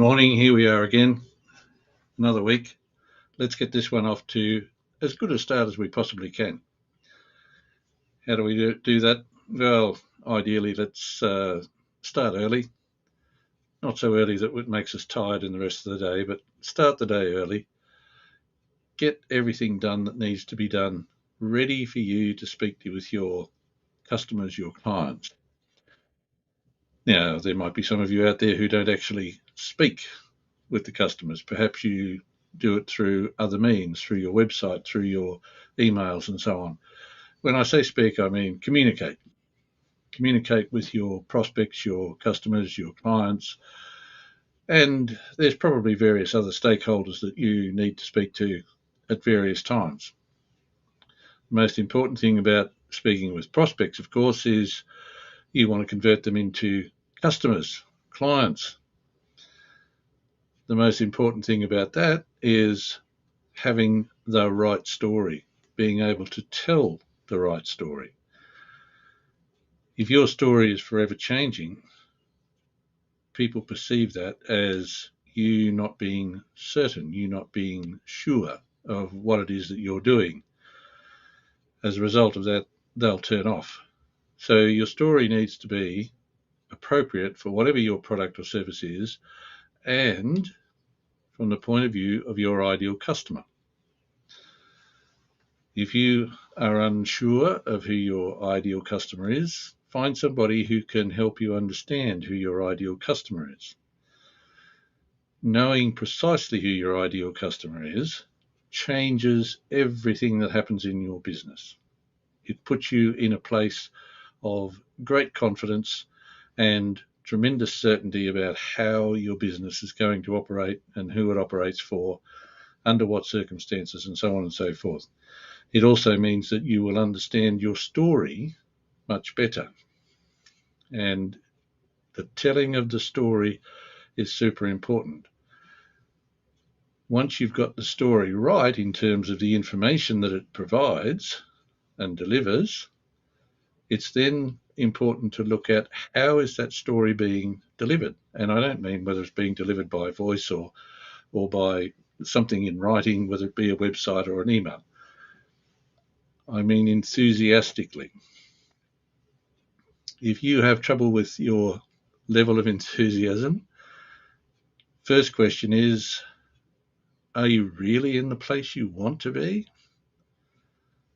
morning. Here we are again, another week. Let's get this one off to as good a start as we possibly can. How do we do that? Well, ideally, let's start early. Not so early that it makes us tired in the rest of the day, but start the day early. Get everything done that needs to be done, ready for you to speak with your customers, your clients. Now, there might be some of you out there who don't actually speak with the customers. Perhaps you do it through other means, through your website, through your emails, and so on. When I say speak, I mean communicate. Communicate with your prospects, your customers, your clients, and there's probably various other stakeholders that you need to speak to at various times. The most important thing about speaking with prospects, of course, is you want to convert them into customers, clients. The most important thing about that is having the right story, being able to tell the right story. If your story is forever changing, people perceive that as you not being certain, you not being sure of what it is that you're doing. As a result of that, they'll turn off. So your story needs to be appropriate for whatever your product or service is, and from the point of view of your ideal customer. If you are unsure of who your ideal customer is, find somebody who can help you understand who your ideal customer is. Knowing precisely who your ideal customer is changes everything that happens in your business. It puts you in a place of great confidence and tremendous certainty about how your business is going to operate and who it operates for, under what circumstances, and so on and so forth. It also means that you will understand your story much better. And the telling of the story is super important. Once you've got the story right in terms of the information that it provides and delivers, it's then important to look at how is that story being delivered. And I don't mean whether it's being delivered by voice or by something in writing, whether it be a website or an email. I mean enthusiastically. If you have trouble with your level of enthusiasm, first question is, are you really in the place you want to be?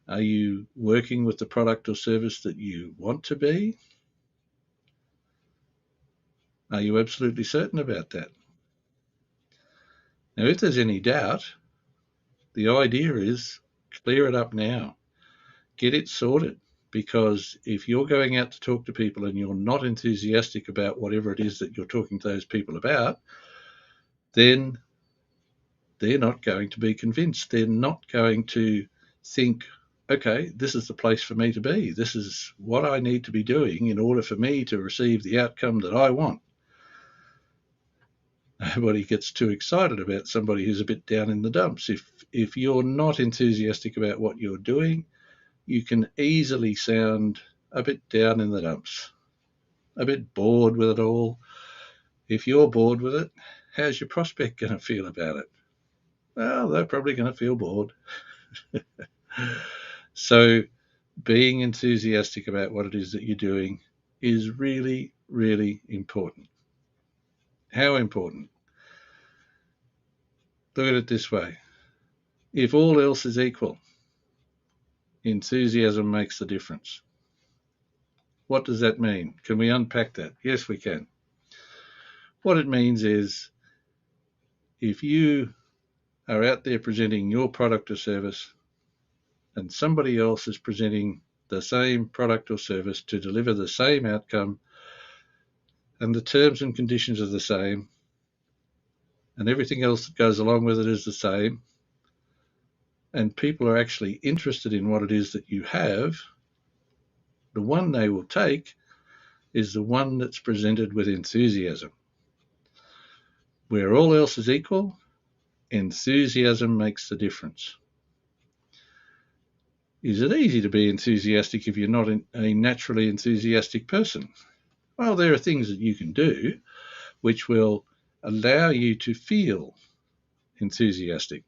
Are you working with the product or service that you want to be? Are you absolutely certain about that? Now, if there's any doubt, the idea is clear it up now. Get it sorted. Because if you're going out to talk to people and you're not enthusiastic about whatever it is that you're talking to those people about, then they're not going to be convinced. They're not going to think, okay, this is the place for me to be. This is what I need to be doing in order for me to receive the outcome that I want. Nobody gets too excited about somebody who's a bit down in the dumps. If you're not enthusiastic about what you're doing, you can easily sound a bit down in the dumps, a bit bored with it all. If you're bored with it, how's your prospect going to feel about it? Well, they're probably going to feel bored. So being enthusiastic about what it is that you're doing is really, really important. How important? Look at it this way. If all else is equal, enthusiasm makes the difference. What does that mean? Can we unpack that? Yes, we can. What it means is if you are out there presenting your product or service and somebody else is presenting the same product or service to deliver the same outcome, and the terms and conditions are the same, and everything else that goes along with it is the same, and people are actually interested in what it is that you have, the one they will take is the one that's presented with enthusiasm. Where all else is equal, enthusiasm makes the difference. Is it easy to be enthusiastic if you're not a naturally enthusiastic person? Well, there are things that you can do which will allow you to feel enthusiastic.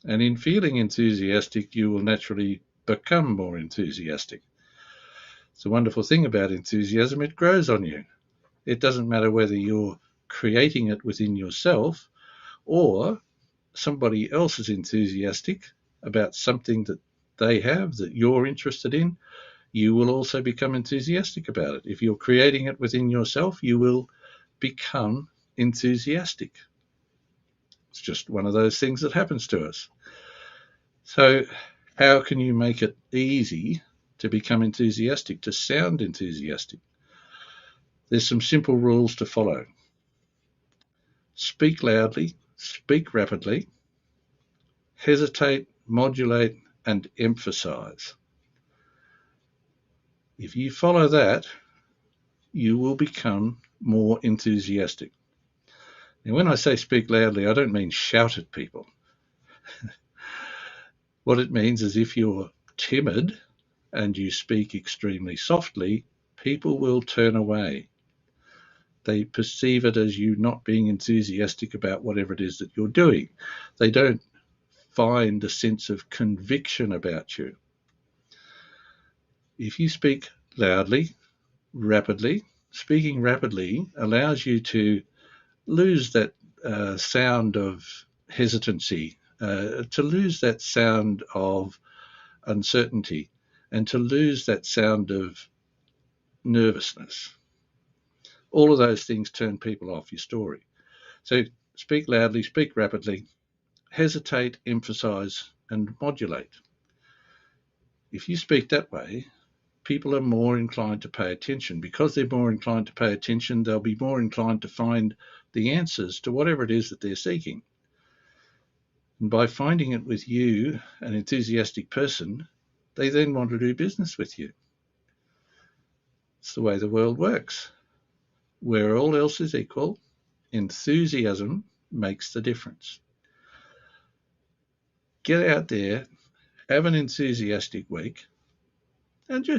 And in feeling enthusiastic, you will naturally become more enthusiastic. It's a wonderful thing about enthusiasm, it grows on you. It doesn't matter whether you're creating it within yourself or somebody else is enthusiastic about something that they have that you're interested in, you will also become enthusiastic about it. If you're creating it within yourself, you will become enthusiastic. It's just one of those things that happens to us. So, how can you make it easy to become enthusiastic, to sound enthusiastic? There's some simple rules to follow. Speak loudly, speak rapidly, hesitate, modulate, and emphasize. If you follow that, you will become more enthusiastic. Now, when I say speak loudly, I don't mean shout at people. What it means is if you're timid and you speak extremely softly, people will turn away. They perceive it as you not being enthusiastic about whatever it is that you're doing. They don't find a sense of conviction about you. If you speak loudly, rapidly, speaking rapidly allows you to lose that sound of hesitancy, to lose that sound of uncertainty, and to lose that sound of nervousness. All of those things turn people off your story. So speak loudly, speak rapidly, hesitate, emphasize, and modulate. If you speak that way, people are more inclined to pay attention. Because they're more inclined to pay attention, they'll be more inclined to find the answers to whatever it is that they're seeking. And by finding it with you, an enthusiastic person, they then want to do business with you. It's the way the world works. Where all else is equal, enthusiasm makes the difference. Get out there, have an enthusiastic week, and just